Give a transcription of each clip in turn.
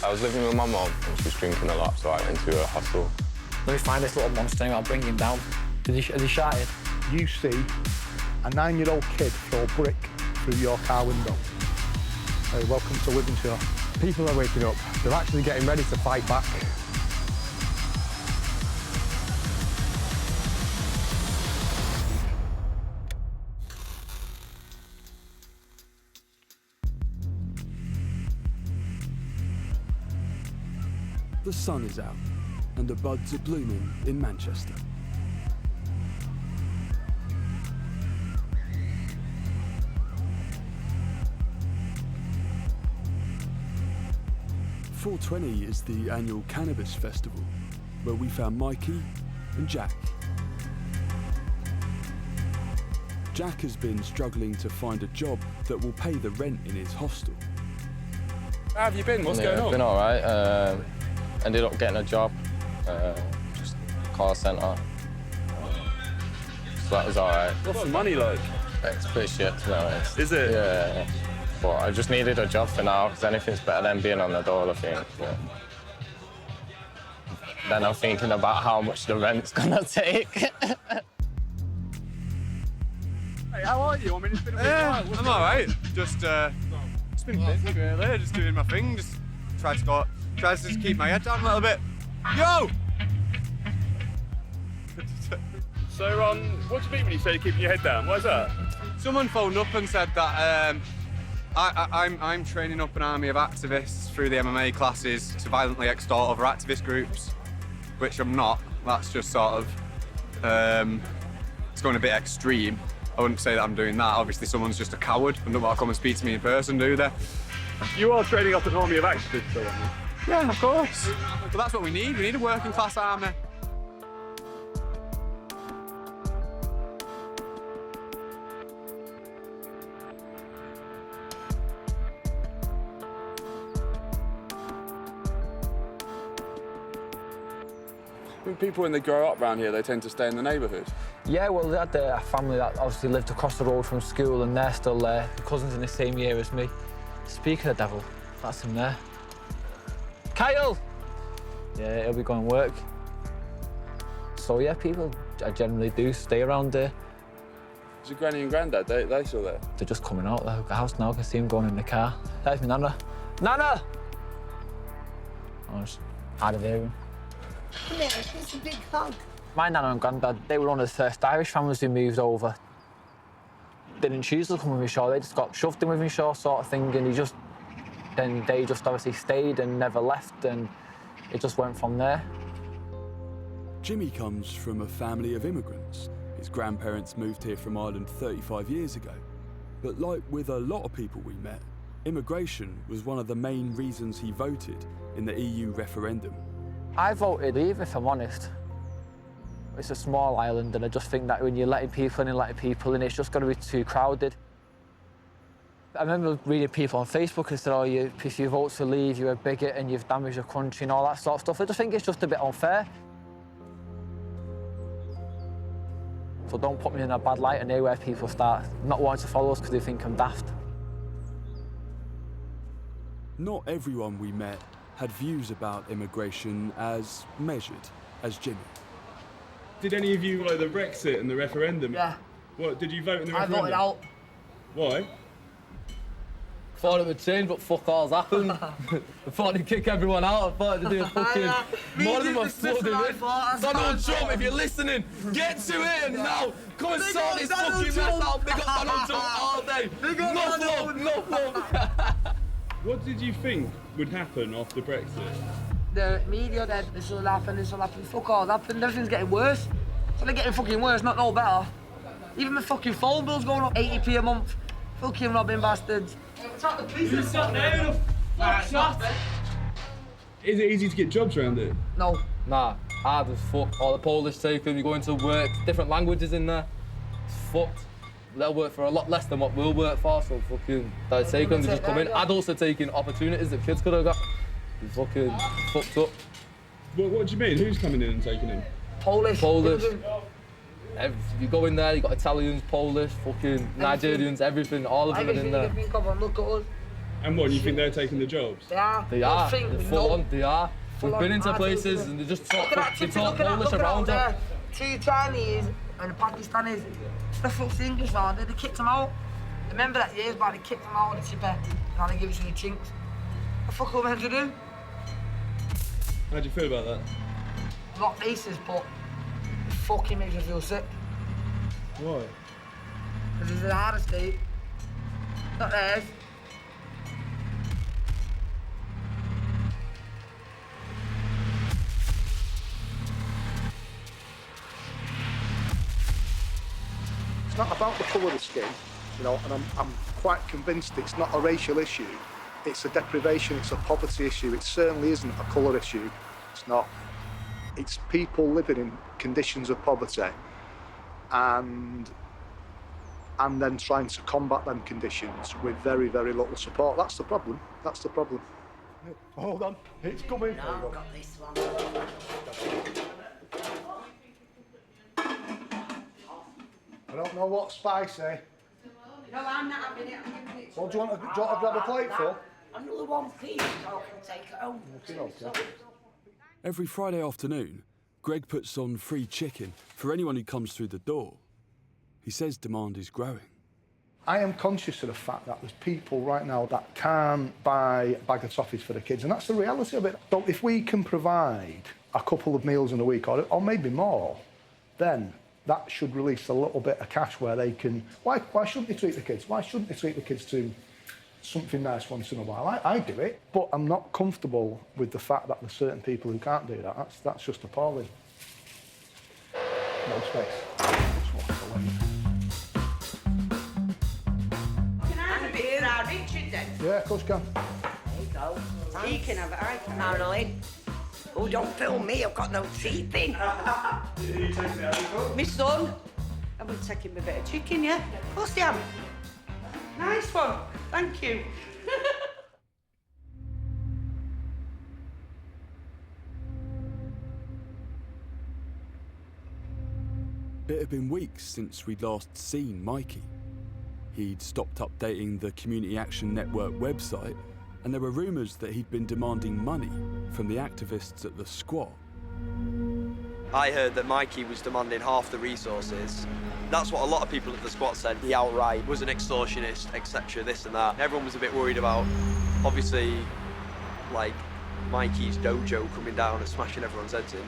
I was living with my mum and she was drinking a lot, so I went into a hostel. Let me find this little monster and I'll bring him down. Has he shouted? You see a 9-year-old kid throw a brick through your car window. Hey, welcome to Wythenshawe. People are waking up. They're actually getting ready to fight back. The sun is out and the buds are blooming in Manchester. .420 is the annual cannabis festival, where we found Mikey and Jack. Jack has been struggling to find a job that will pay the rent in his hostel. How have you been? What's going on? I've been all right. Ended up getting a job, just call centre. So that was all right. What's the money like? It's pretty shit, to be honest. Is it? Yeah. But I just needed a job for now, because anything's better than being on the dole, I think. Yeah. Then I'm thinking about how much the rent's gonna take. Hey, how are you? I mean, it's been a while. I'm all right. Just been busy, really. Just doing my thing. Just tries to just keep my head down a little bit. Yo! So, what do you mean when you say keeping your head down? Why is that? Someone phoned up and said that I'm training up an army of activists through the MMA classes to violently extort other activist groups, which I'm not. That's just sort of, it's going a bit extreme. I wouldn't say that I'm doing that. Obviously, someone's just a coward and don't want to come and speak to me in person, do they? You are training up an army of activists, though, aren't you? Yeah, of course. But that's what we need. We need a working class army. When people, when they grow up around here, they tend to stay in the neighbourhood. Yeah, well, they had a family that obviously lived across the road from school and they're still there. The cousin's in the same year as me. Speaking of the devil, that's him there. Kyle! Yeah, he'll be going to work. So, yeah, people generally do stay around there. Is your granny and granddad, they still there? They're just coming out of the house now. I can see them going in the car. There's my Nana. Nana! I was hard of hearing. Come here, it's a big hug. My Nana and Granddad, they were one of the first Irish families who moved over. They didn't choose to come with Wythenshawe, they just got shoved in Wythenshawe sort of thing, and then they just obviously stayed and never left, and it just went from there. Jimmy comes from a family of immigrants. His grandparents moved here from Ireland 35 years ago. But like with a lot of people we met, immigration was one of the main reasons he voted in the EU referendum. I voted leave, if I'm honest. It's a small island, and I just think that when you're letting people in, it's just going to be too crowded. I remember reading people on Facebook who said, oh, if you vote to leave, you're a bigot and you've damaged your country and all that sort of stuff. I just think it's just a bit unfair. So don't put me in a bad light and where people start not wanting to follow us because they think I'm daft. Not everyone we met had views about immigration as measured as Jimmy. Did any of you like the Brexit and the referendum? Yeah. What, did you vote in the I referendum? voted out. Why? Thought it would change, but fuck all's happened. I thought they'd kick everyone out. I thought they'd do a fucking... More of them are flooding in. Donald Trump, if you're listening, get to it now. Come and sort this fucking mess out. Big up Donald Trump all day. No love. What did you think would happen after Brexit? The media said this will happen, fuck all's happened, everything's getting worse. So they're getting fucking worse, not no better. Even the fucking phone bill's going up 80p a month. Fucking robbing bastards. Who's sat there? Shut. Is it easy to get jobs around here? No. Nah, hard as fuck. All the Polish taken, you go into work, different languages in there. It's fucked. They'll work for a lot less than what we'll work for, so fucking they're taking, they just come in. Adults are taking opportunities that kids could have got. It's fucking fucked up. What do you mean? Who's coming in and taking in? Polish. You go in there, you got Italians, Polish, fucking Nigerians, everything, all of them are in there. Everything you can think of, and look at us. And what, you think they're taking the jobs? They are. They are. They're full on. They are. We've been into places and they just talk Polish around us. 2 Chinese and a Pakistanis. The fuck's the English now? They kicked them out. Remember that years back, they kicked them out of the tipper and they give it to the chinks. What the fuck are we meant to do? How do you feel about that? Not racist, but it fucking makes me feel sick. Why? Because it's a harder state. Not theirs. It's not about the colour of the skin, you know, and I'm quite convinced it's not a racial issue. It's a deprivation, it's a poverty issue. It certainly isn't a colour issue. It's not. It's people living in conditions of poverty and then trying to combat them conditions with very, very little support. That's the problem. That's the problem. Hold on, it's coming. No, I've got this one. I don't know what's spicy. No, I'm not having it. I'm giving it to Well, do you want to grab a plate for? Another one, please, so I can take it home. Okay. Every Friday afternoon, Greg puts on free chicken for anyone who comes through the door. He says demand is growing. I am conscious of the fact that there's people right now that can't buy a bag of toffees for the kids, and that's the reality of it. So if we can provide a couple of meals in a week, or maybe more, then that should release a little bit of cash where they can... Why shouldn't they treat the kids? Why shouldn't they treat the kids to something nice once in a while? I do it, but I'm not comfortable with the fact that there's certain people who can't do that. That's just appalling. No space. Just walk away. Can I have a bit of Richard then? Yeah, of course you can. There you go. He can have it, I can. Marilyn. Oh, don't film me, I've got no teeth in. My son. I'm going to take him a bit of chicken, yeah? Of course I am. Nice one. Thank you. It had been weeks since we'd last seen Mikey. He'd stopped updating the Community Action Network website, and there were rumours that he'd been demanding money from the activists at the squat. I heard that Mikey was demanding half the resources. That's what a lot of people at the squat said. He outright was an extortionist, etc., this and that. Everyone was a bit worried about, obviously, like, Mikey's dojo coming down and smashing everyone's heads in.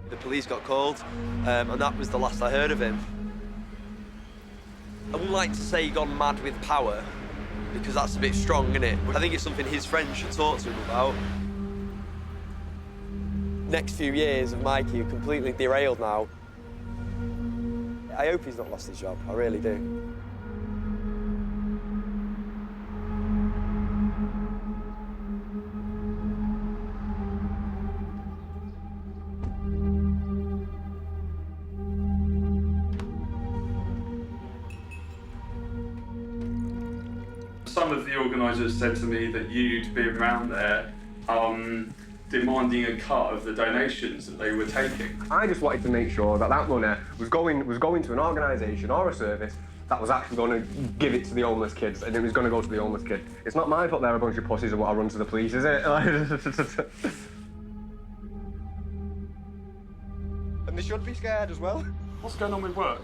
The police got called, and that was the last I heard of him. I wouldn't like to say he gone mad with power, because that's a bit strong, isn't it? I think it's something his friends should talk to him about. Next few years of Mikey are completely derailed now. I hope he's not lost his job, I really do. Some of the organisers said to me that you'd been around there demanding a cut of the donations that they were taking. I just wanted to make sure that that money was going to an organisation or a service that was actually going to give it to the homeless kids, and it was going to go to the homeless kid. It's not my fault they're a bunch of pussies and what I run to the police, is it? And they should be scared as well. What's going on with work?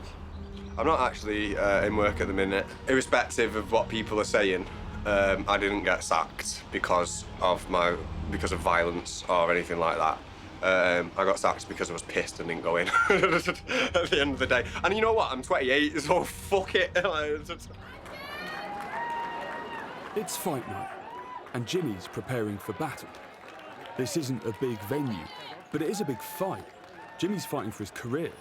I'm not actually in work at the minute. Irrespective of what people are saying, I didn't get sacked because of violence or anything like that. I got sacked because I was pissed and didn't go in at the end of the day. And you know what? I'm 28, so fuck it. It's fight night, and Jimmy's preparing for battle. This isn't a big venue, but it is a big fight. Jimmy's fighting for his career.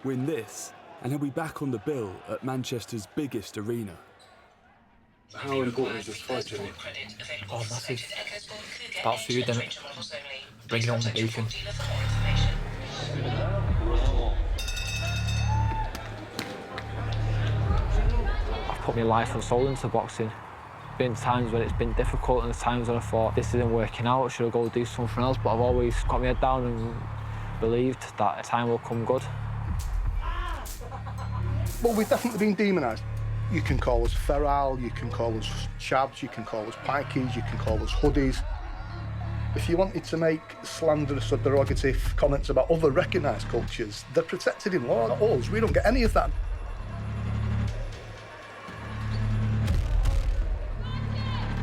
Win this, and he'll be back on the bill at Manchester's biggest arena. How important is this fight, Jimmy? Oh, massive. About food, then bring on the bacon. I've put my life and soul into boxing. Been times when it's been difficult and times when I thought this isn't working out, should I go do something else? But I've always got my head down and believed that time will come good. Well, we've definitely been demonised. You can call us feral, you can call us chavs, you can call us pikeys, you can call us hoodies. If you wanted to make slanderous or derogative comments about other recognised cultures, they're protected in law. Not us, we don't get any of that.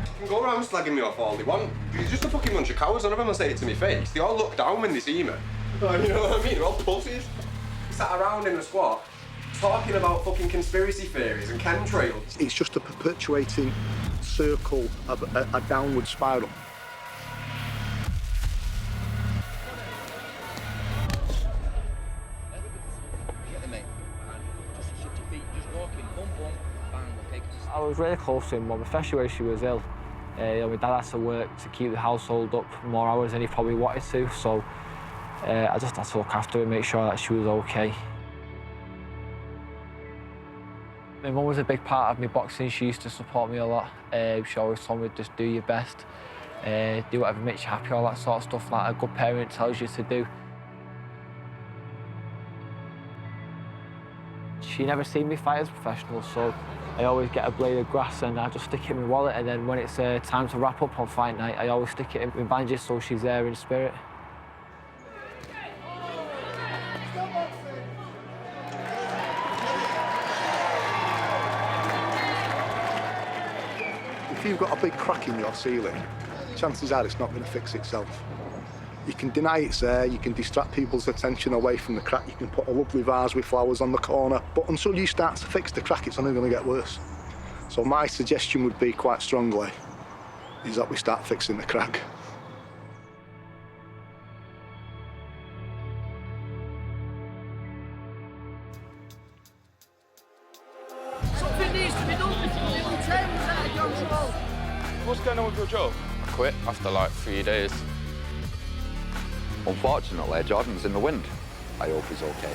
You can go around slagging me off all they want. You're just a fucking bunch of cowards, none of them will say it to me face. They all look down when they see me. You know what I mean? They're all pussies. Sat around in the squat, talking about fucking conspiracy theories and chemtrails. It's just a perpetuating circle of a downward spiral. I was really close to him, Mum, especially when she was ill. My dad had to work to keep the household up more hours than he probably wanted to, so I just had to look after her and make sure that she was okay. My mum was a big part of my boxing. She used to support me a lot. She always told me, just do your best, do whatever makes you happy, all that sort of stuff like a good parent tells you to do. She never seen me fight as a professional, so I always get a blade of grass and I just stick it in my wallet, and then when it's time to wrap up on fight night, I always stick it in my bandages so she's there in spirit. If you've got a big crack in your ceiling, chances are it's not going to fix itself. You can deny it's there, you can distract people's attention away from the crack, you can put a lovely vase with flowers on the corner, but until you start to fix the crack, it's only going to get worse. So my suggestion would be quite strongly, is that we start fixing the crack. Something needs to be done before the little train was out of control. What's going on with your job? I quit after like 3 days. Unfortunately, Jordan's in the wind. I hope he's okay.